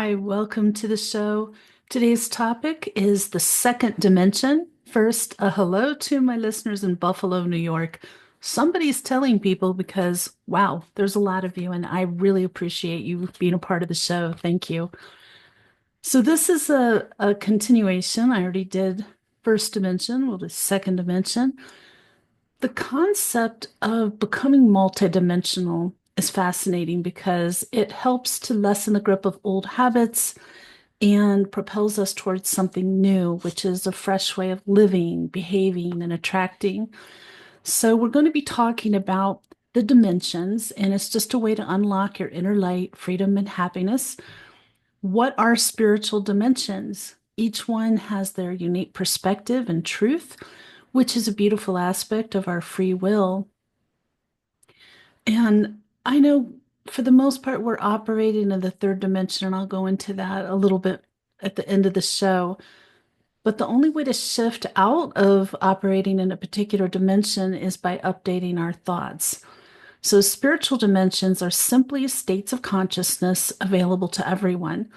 Hi, welcome to the show. Today's topic is the second dimension. First, a hello to my listeners in Buffalo, New York. Somebody's telling people because, wow, there's a lot of you, and I really appreciate you being a part of the show. Thank you. So, this is a continuation. I already did first dimension, we'll do second dimension. The concept of becoming multidimensional is fascinating because it helps to lessen the grip of old habits and propels us towards something new, which is a fresh way of living, behaving, and attracting. So, we're going to be talking about the dimensions, and it's just a way to unlock your inner light, freedom, and happiness. What are spiritual dimensions? Each one has their unique perspective and truth, which is a beautiful aspect of our free will. And I know for the most part, we're operating in the third dimension, and I'll go into that a little bit at the end of the show. But the only way to shift out of operating in a particular dimension is by updating our thoughts. So, spiritual dimensions are simply states of consciousness available to everyone.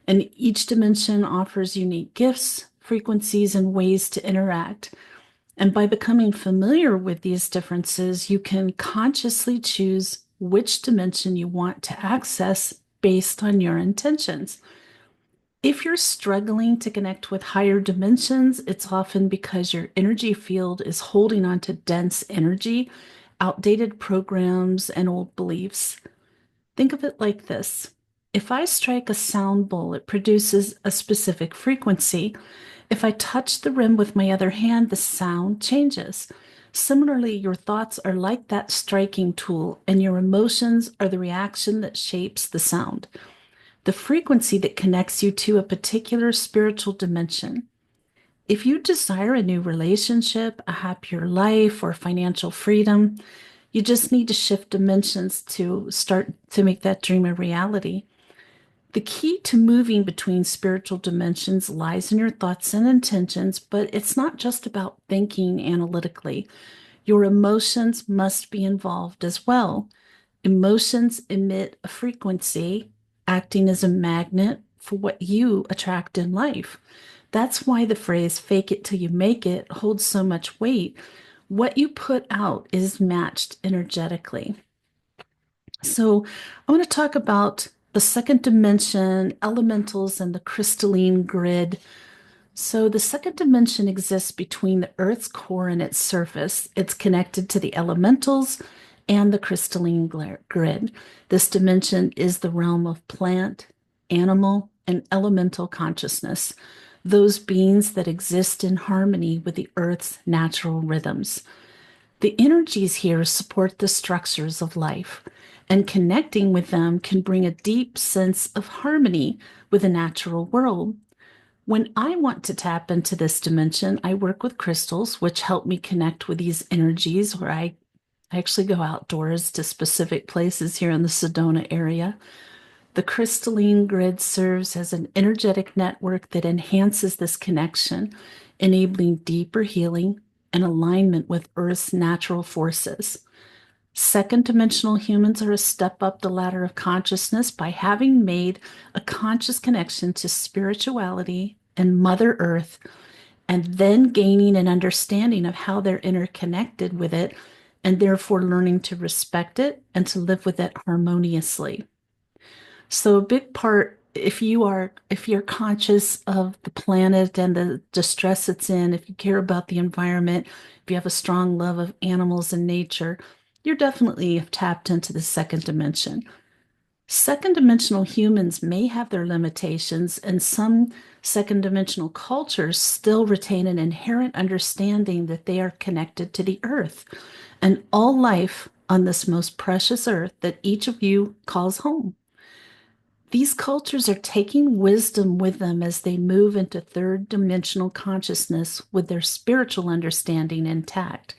And each dimension offers unique gifts, frequencies, and ways to interact. And by becoming familiar with these differences, you can consciously choose which dimension you want to access based on your intentions. If you're struggling to connect with higher dimensions, it's often because your energy field is holding on to dense energy, outdated programs, and old beliefs. Think of it like this. If I strike a sound bowl, it produces a specific frequency. If I touch the rim with my other hand, the sound changes. Similarly, your thoughts are like that striking tool, and your emotions are the reaction that shapes the sound, the frequency that connects you to a particular spiritual dimension. If you desire a new relationship, a happier life, or financial freedom, you just need to shift dimensions to start to make that dream a reality. The key to moving between spiritual dimensions lies in your thoughts and intentions, but it's not just about thinking analytically. Your emotions must be involved as well. Emotions emit a frequency, acting as a magnet for what you attract in life. That's why the phrase fake it till you make it holds so much weight. What you put out is matched energetically. So, I want to talk about the second dimension, elementals, and the crystalline grid. So, the second dimension exists between the Earth's core and its surface. It's connected to the elementals and the crystalline grid. This dimension is the realm of plant, animal, and elemental consciousness, those beings that exist in harmony with the Earth's natural rhythms. The energies here support the structures of life, and connecting with them can bring a deep sense of harmony with the natural world. When I want to tap into this dimension, I work with crystals, which help me connect with these energies, where I actually go outdoors to specific places here in the Sedona area. The crystalline grid serves as an energetic network that enhances this connection, enabling deeper healing and alignment with Earth's natural forces. Second dimensional humans are a step up the ladder of consciousness by having made a conscious connection to spirituality and Mother Earth, and then gaining an understanding of how they're interconnected with it, and therefore learning to respect it and to live with it harmoniously. So a big part, if you're conscious of the planet and the distress it's in, if you care about the environment, if you have a strong love of animals and nature, you're definitely tapped into the second dimension. Second dimensional humans may have their limitations, and some second dimensional cultures still retain an inherent understanding that they are connected to the earth and all life on this most precious earth that each of you calls home. These cultures are taking wisdom with them as they move into third dimensional consciousness with their spiritual understanding intact.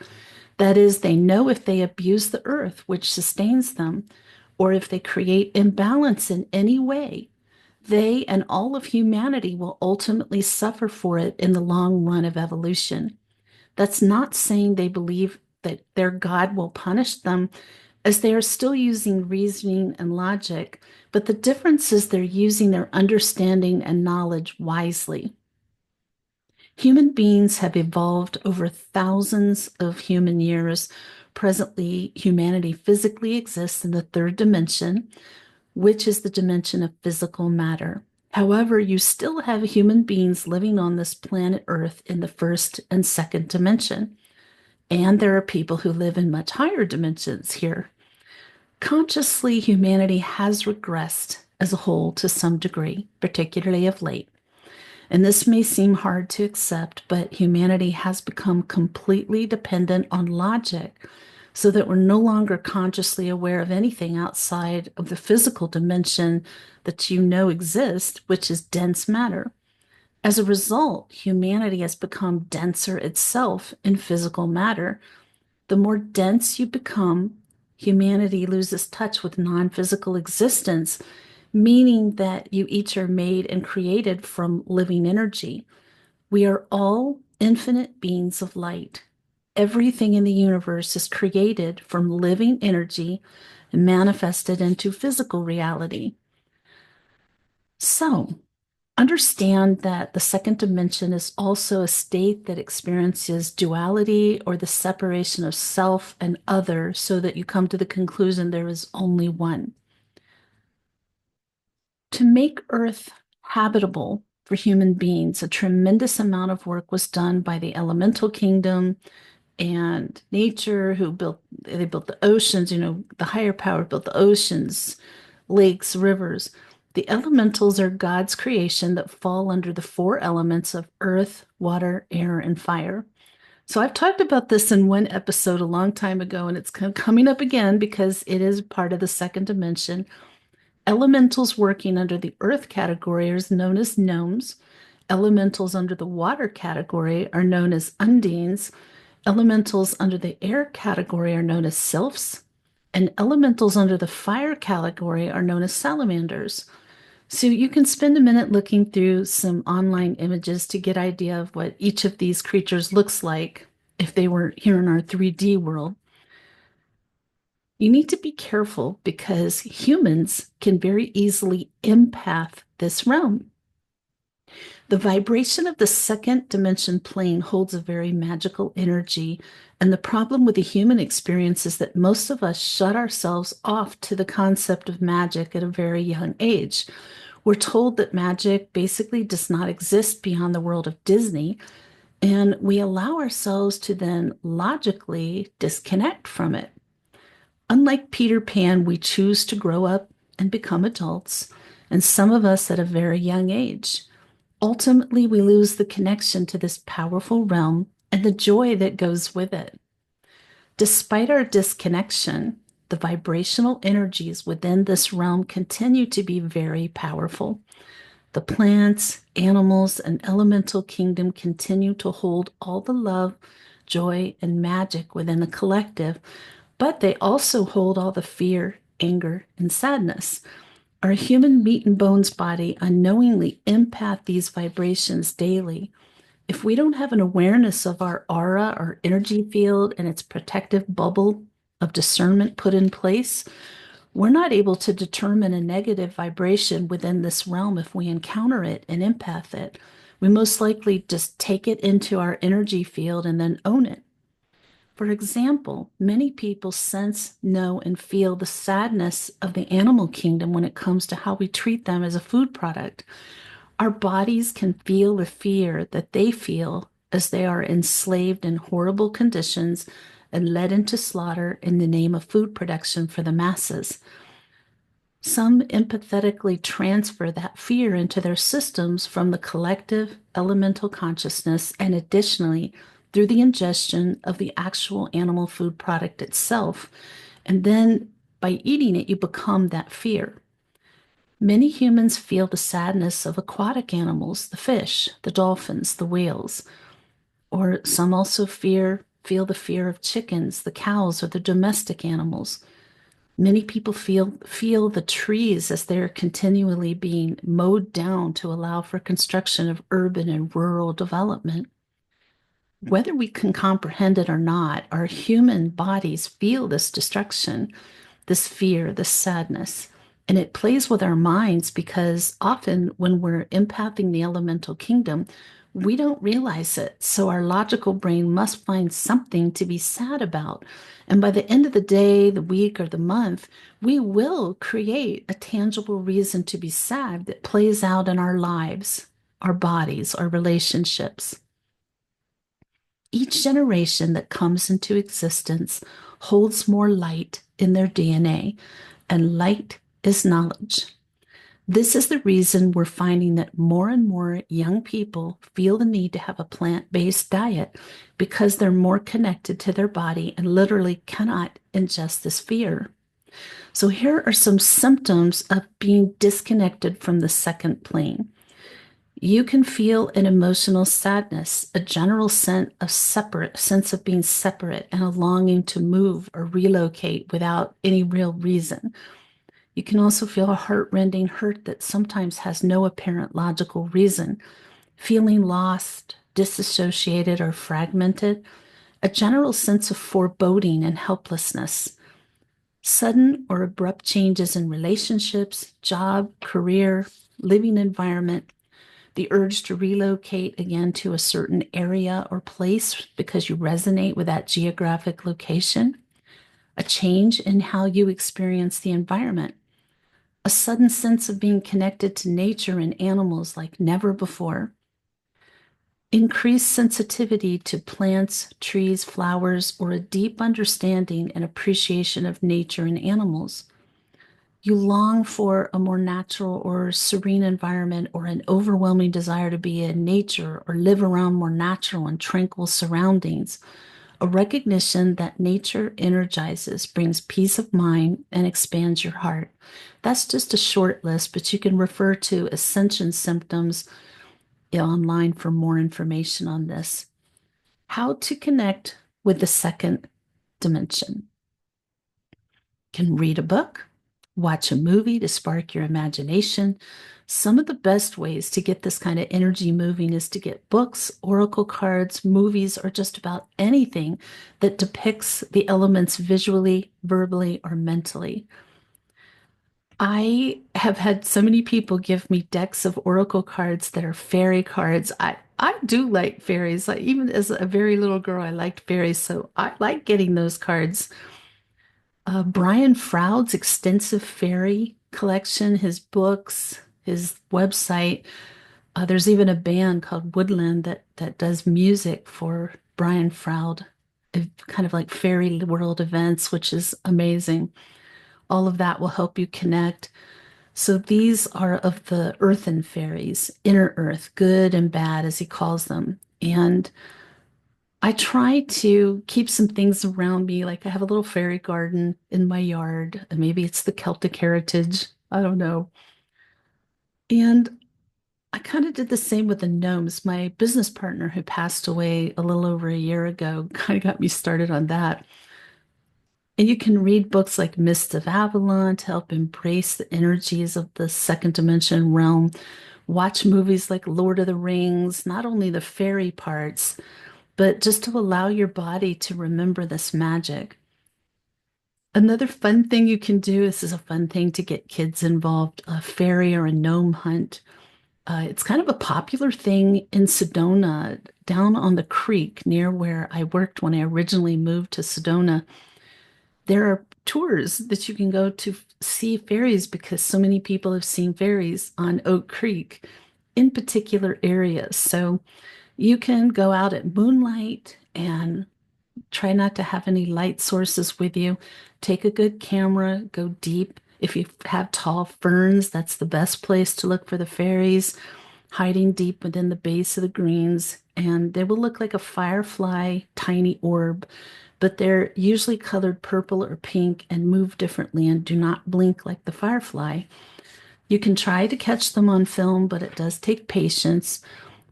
That is, they know if they abuse the earth, which sustains them, or if they create imbalance in any way, they and all of humanity will ultimately suffer for it in the long run of evolution. That's not saying they believe that their God will punish them, as they are still using reasoning and logic, But the difference is they're using their understanding and knowledge wisely. Human beings have evolved over thousands of human years. Presently, humanity physically exists in the third dimension, which is the dimension of physical matter. However, you still have human beings living on this planet Earth in the first and second dimension. And there are people who live in much higher dimensions here. Consciously, humanity has regressed as a whole to some degree, particularly of late. And this may seem hard to accept, but humanity has become completely dependent on logic so that we're no longer consciously aware of anything outside of the physical dimension that you know exists, which is dense matter. As a result, humanity has become denser itself in physical matter. The more dense you become, humanity loses touch with non physical existence, meaning that you each are made and created from living energy. We are all infinite beings of light. Everything in the universe is created from living energy and manifested into physical reality. So, understand that the second dimension is also a state that experiences duality or the separation of self and other, so that you come to the conclusion there is only one. To make Earth habitable for human beings, a tremendous amount of work was done by the elemental kingdom and nature, they built the oceans, the higher power built the oceans, lakes, rivers. The elementals are God's creation that fall under the four elements of earth, water, air, and fire. So I've talked about this in one episode a long time ago, and it's kind of coming up again because it is part of the second dimension. Elementals working under the earth category are known as gnomes. Elementals under the water category are known as undines. Elementals under the air category are known as sylphs. And elementals under the fire category are known as salamanders. So you can spend a minute looking through some online images to get an idea of what each of these creatures looks like if they were here in our 3D world. You need to be careful because humans can very easily empath this realm. The vibration of the second dimension plane holds a very magical energy. And the problem with the human experience is that most of us shut ourselves off to the concept of magic at a very young age. We're told that magic basically does not exist beyond the world of Disney. And we allow ourselves to then logically disconnect from it. Unlike Peter Pan, we choose to grow up and become adults, and some of us at a very young age. Ultimately, we lose the connection to this powerful realm and the joy that goes with it. Despite our disconnection, the vibrational energies within this realm continue to be very powerful. The plants, animals, and elemental kingdom continue to hold all the love, joy, and magic within the collective, but they also hold all the fear, anger, and sadness. Our human meat and bones body unknowingly empath these vibrations daily. If we don't have an awareness of our aura, our energy field, and its protective bubble of discernment put in place, we're not able to determine a negative vibration within this realm if we encounter it and empath it. We most likely just take it into our energy field and then own it. For example, many people sense, know, and feel the sadness of the animal kingdom when it comes to how we treat them as a food product. Our bodies can feel the fear that they feel as they are enslaved in horrible conditions and led into slaughter in the name of food production for the masses. Some empathetically transfer that fear into their systems from the collective elemental consciousness and additionally through the ingestion of the actual animal food product itself. And then by eating it, you become that fear. Many humans feel the sadness of aquatic animals, the fish, the dolphins, the whales, or some also feel the fear of chickens, the cows, or the domestic animals. Many people feel the trees as they're continually being mowed down to allow for construction of urban and rural development. Whether we can comprehend it or not, our human bodies feel this destruction, this fear, this sadness. And it plays with our minds because often when we're empathing the elemental kingdom, we don't realize it. So our logical brain must find something to be sad about. And by the end of the day, the week, or the month, we will create a tangible reason to be sad that plays out in our lives, our bodies, our relationships. Each generation that comes into existence holds more light in their DNA, and light is knowledge. This is the reason we're finding that more and more young people feel the need to have a plant-based diet because they're more connected to their body and literally cannot ingest this fear. So here are some symptoms of being disconnected from the second plane. You can feel an emotional sadness, a general sense of being separate, and a longing to move or relocate without any real reason. You can also feel a heart-rending hurt that sometimes has no apparent logical reason, feeling lost, disassociated, or fragmented, a general sense of foreboding and helplessness, sudden or abrupt changes in relationships, job, career, living environment, the urge to relocate again to a certain area or place because you resonate with that geographic location, a change in how you experience the environment, a sudden sense of being connected to nature and animals like never before, increased sensitivity to plants, trees, flowers, or a deep understanding and appreciation of nature and animals. You long for a more natural or serene environment or an overwhelming desire to be in nature or live around more natural and tranquil surroundings. A recognition that nature energizes, brings peace of mind, and expands your heart. That's just a short list, but you can refer to Ascension symptoms online for more information on this. How to connect with the second dimension. You can read a book, watch a movie to spark your imagination. Some of the best ways to get this kind of energy moving is to get books, oracle cards, movies, or just about anything that depicts the elements visually, verbally, or mentally. I have had so many people give me decks of oracle cards that are fairy cards. I do like fairies. Like even as a very little girl, I liked fairies, so I like getting those cards. Brian Froud's extensive fairy collection, his books, his website. There's even a band called Woodland that does music for Brian Froud, kind of like fairy world events, which is amazing. All of that will help you connect. So these are of the earthen fairies, inner earth, good and bad, as he calls them. And I try to keep some things around me. Like I have a little fairy garden in my yard, and maybe it's the Celtic heritage. I don't know. And I kind of did the same with the gnomes. My business partner, who passed away a little over a year ago, kind of got me started on that. And you can read books like Mists of Avalon to help embrace the energies of the second dimension realm. Watch movies like Lord of the Rings, not only the fairy parts, but just to allow your body to remember this magic. Another fun thing you can do, this is a fun thing to get kids involved, a fairy or a gnome hunt. It's kind of a popular thing in Sedona, down on the creek near where I worked when I originally moved to Sedona. There are tours that you can go to see fairies because so many people have seen fairies on Oak Creek in particular areas. So you can go out at moonlight and try not to have any light sources with you. Take a good camera, go deep. If you have tall ferns, that's the best place to look for the fairies, hiding deep within the base of the greens. And they will look like a firefly, tiny orb, but they're usually colored purple or pink and move differently and do not blink like the firefly. You can try to catch them on film, but it does take patience.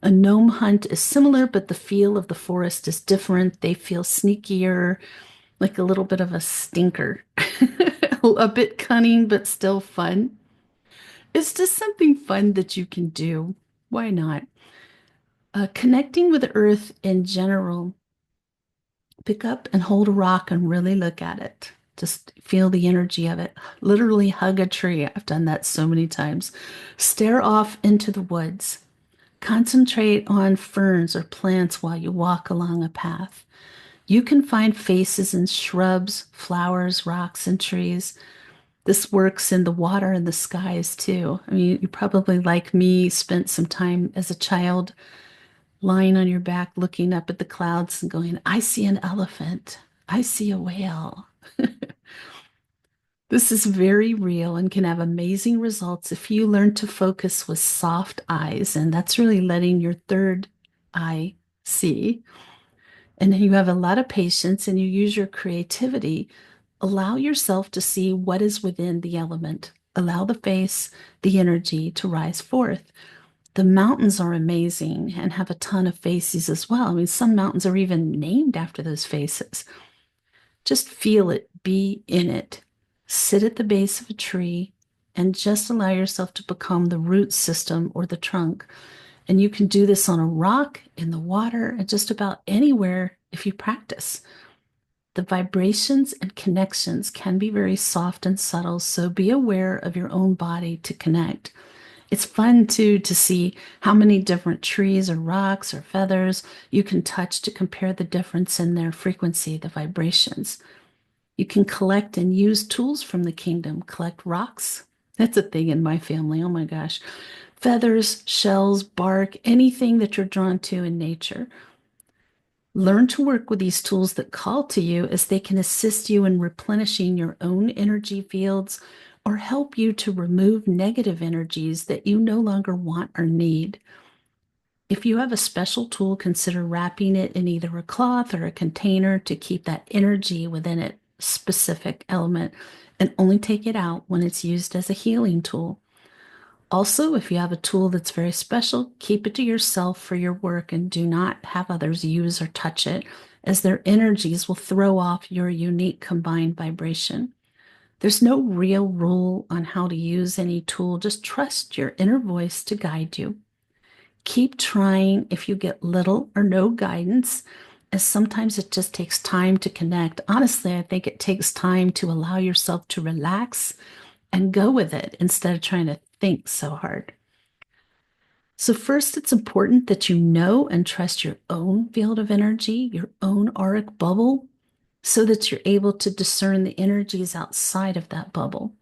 A gnome hunt is similar, but the feel of the forest is different. They feel sneakier, like a little bit of a stinker, a bit cunning, but still fun. It's just something fun that you can do. Why not? Connecting with the earth in general, pick up and hold a rock and really look at it. Just feel the energy of it. Literally hug a tree. I've done that so many times. Stare off into the woods. Concentrate on ferns or plants while you walk along a path. You can find faces in shrubs, flowers, rocks, and trees. This works in the water and the skies too. I mean, you probably, like me, spent some time as a child lying on your back looking up at the clouds and going, I see an elephant. I see a whale. This is very real and can have amazing results if you learn to focus with soft eyes. And that's really letting your third eye see. And you have a lot of patience and you use your creativity. Allow yourself to see what is within the element. Allow the face, the energy to rise forth. The mountains are amazing and have a ton of faces as well. I mean, some mountains are even named after those faces. Just feel it, be in it. Sit at the base of a tree and just allow yourself to become the root system or the trunk. And you can do this on a rock, in the water, and just about anywhere if you practice. The vibrations and connections can be very soft and subtle, so be aware of your own body to connect. It's fun too to see how many different trees or rocks or feathers you can touch to compare the difference in their frequency, the vibrations. You can collect and use tools from the kingdom, collect rocks. That's a thing in my family. Oh my gosh. Feathers, shells, bark, anything that you're drawn to in nature. Learn to work with these tools that call to you as they can assist you in replenishing your own energy fields or help you to remove negative energies that you no longer want or need. If you have a special tool, consider wrapping it in either a cloth or a container to keep that energy within it specific element and only take it out when it's used as a healing tool. Also, if you have a tool that's very special, keep it to yourself for your work and do not have others use or touch it, as their energies will throw off your unique combined vibration. There's no real rule on how to use any tool, just trust your inner voice to guide you. Keep trying if you get little or no guidance, as sometimes it just takes time to connect. Honestly, I think it takes time to allow yourself to relax and go with it instead of trying to think so hard. So, first, it's important that you know and trust your own field of energy, your own auric bubble, so that you're able to discern the energies outside of that bubble.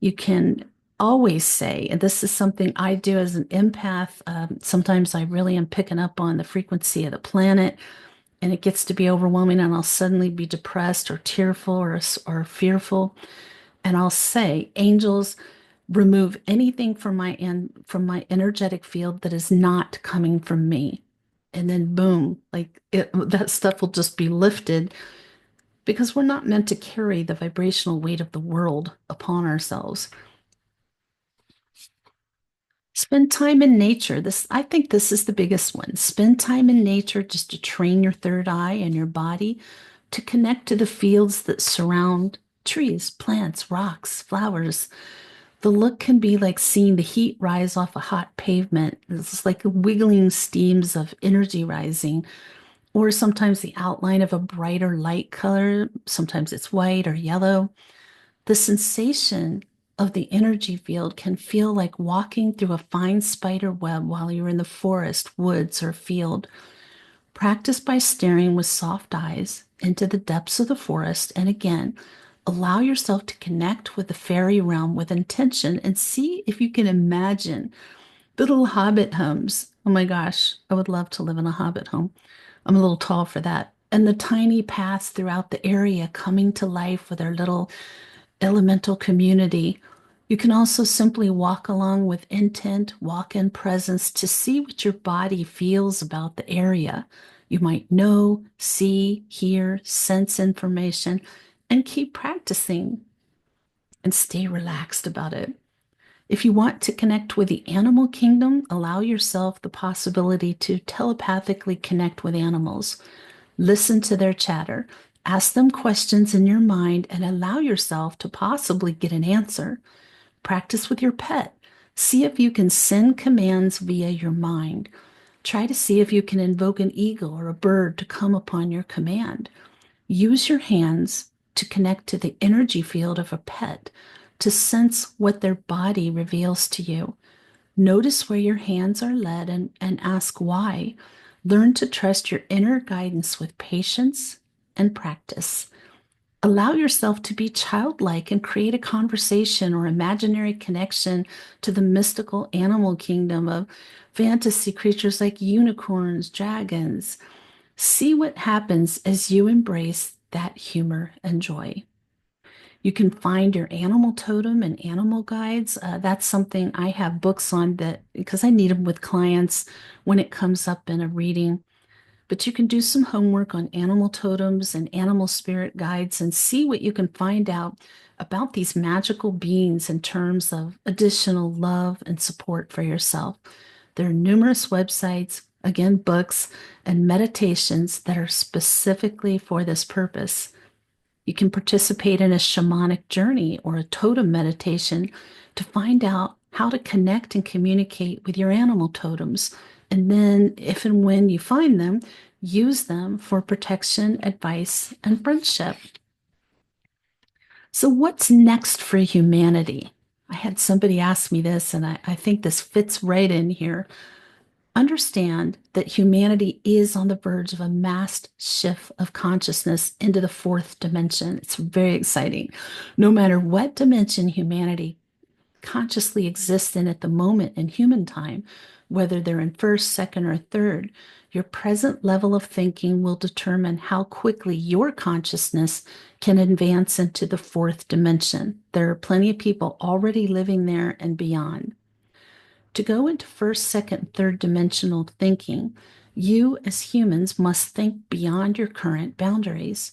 You can always say, and this is something I do as an empath, sometimes I really am picking up on the frequency of the planet, and it gets to be overwhelming, and I'll suddenly be depressed or tearful or fearful. And I'll say, angels, remove anything from my energetic field that is not coming from me. And then boom, that stuff will just be lifted because we're not meant to carry the vibrational weight of the world upon ourselves. Spend time in nature. I think this is the biggest one. Spend time in nature just to train your third eye and your body to connect to the fields that surround trees, plants, rocks, flowers. The look can be like seeing the heat rise off a hot pavement. It's like wiggling steams of energy rising, or sometimes the outline of a brighter light color. Sometimes it's white or yellow. The sensation of the energy field can feel like walking through a fine spider web while you're in the forest, woods, or field. Practice by staring with soft eyes into the depths of the forest, and again, allow yourself to connect with the fairy realm with intention and see if you can imagine the little hobbit homes. Oh my gosh, I would love to live in a hobbit home. I'm a little tall for that. And the tiny paths throughout the area coming to life with their little elemental community. You can also simply walk along with intent, walk in presence to see what your body feels about the area. You might know, see, hear, sense information, and keep practicing and stay relaxed about it. If you want to connect with the animal kingdom, allow yourself the possibility to telepathically connect with animals. Listen to their chatter. Ask them questions in your mind and allow yourself to possibly get an answer. Practice with your pet. See if you can send commands via your mind. Try to see if you can invoke an eagle or a bird to come upon your command. Use your hands to connect to the energy field of a pet, to sense what their body reveals to you. Notice where your hands are led and ask why. Learn to trust your inner guidance with patience and practice. Allow yourself to be childlike and create a conversation or imaginary connection to the mystical animal kingdom of fantasy creatures like unicorns, dragons. See what happens as you embrace that humor and joy. You can find your animal totem and animal guides. That's something I have books on that because I need them with clients when it comes up in a reading. But you can do some homework on animal totems and animal spirit guides and see what you can find out about these magical beings in terms of additional love and support for yourself. There are numerous websites, again, books, and meditations that are specifically for this purpose. You can participate in a shamanic journey or a totem meditation to find out how to connect and communicate with your animal totems. And then, if and when you find them, use them for protection, advice, and friendship. So, what's next for humanity? I had somebody ask me this, and I think this fits right in here. Understand that humanity is on the verge of a mass shift of consciousness into the fourth dimension. It's very exciting. No matter what dimension humanity consciously exists in at the moment in human time, whether they're in first, second, or third, your present level of thinking will determine how quickly your consciousness can advance into the fourth dimension. There are plenty of people already living there and beyond. To go into first, second, third dimensional thinking, you as humans must think beyond your current boundaries.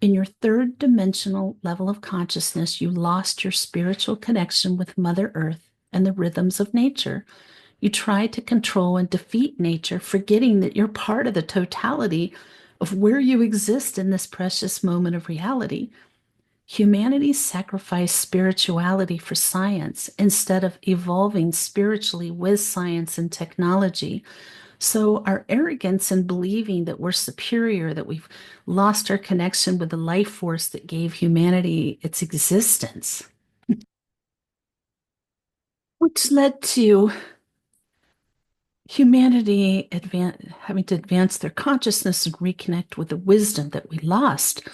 In your third dimensional level of consciousness, you lost your spiritual connection with Mother Earth and the rhythms of nature. You try to control and defeat nature, forgetting that you're part of the totality of where you exist in this precious moment of reality. Humanity sacrificed spirituality for science instead of evolving spiritually with science and technology. So, our arrogance in believing that we're superior, that we've lost our connection with the life force that gave humanity its existence, which led to humanity having to advance their consciousness and reconnect with the wisdom that we lost.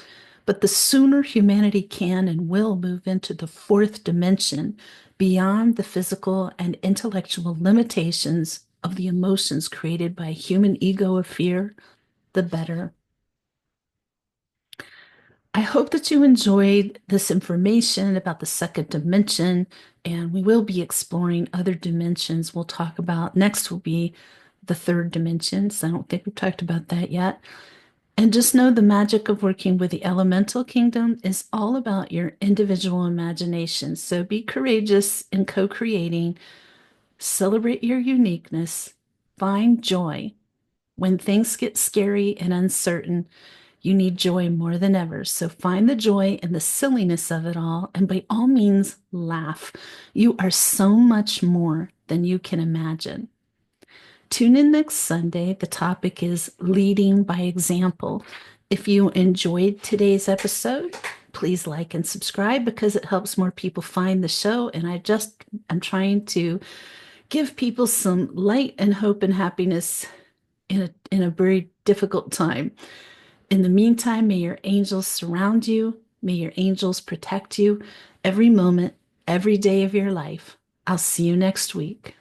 But the sooner humanity can and will move into the fourth dimension beyond the physical and intellectual limitations of the emotions created by human ego of fear, the better. I hope that you enjoyed this information about the second dimension, and we will be exploring other dimensions. We'll talk about next will be the third dimension. So I don't think we've talked about that yet. And just know the magic of working with the elemental kingdom is all about your individual imagination. So be courageous in co-creating, celebrate your uniqueness, find joy. When things get scary and uncertain, you need joy more than ever. So find the joy in the silliness of it all, and by all means, laugh. You are so much more than you can imagine. Tune in next Sunday. The topic is leading by example. If you enjoyed today's episode, please like and subscribe because it helps more people find the show. And I'm trying to give people some light and hope and happiness in a very difficult time. In the meantime, may your angels surround you. May your angels protect you every moment, every day of your life. I'll see you next week.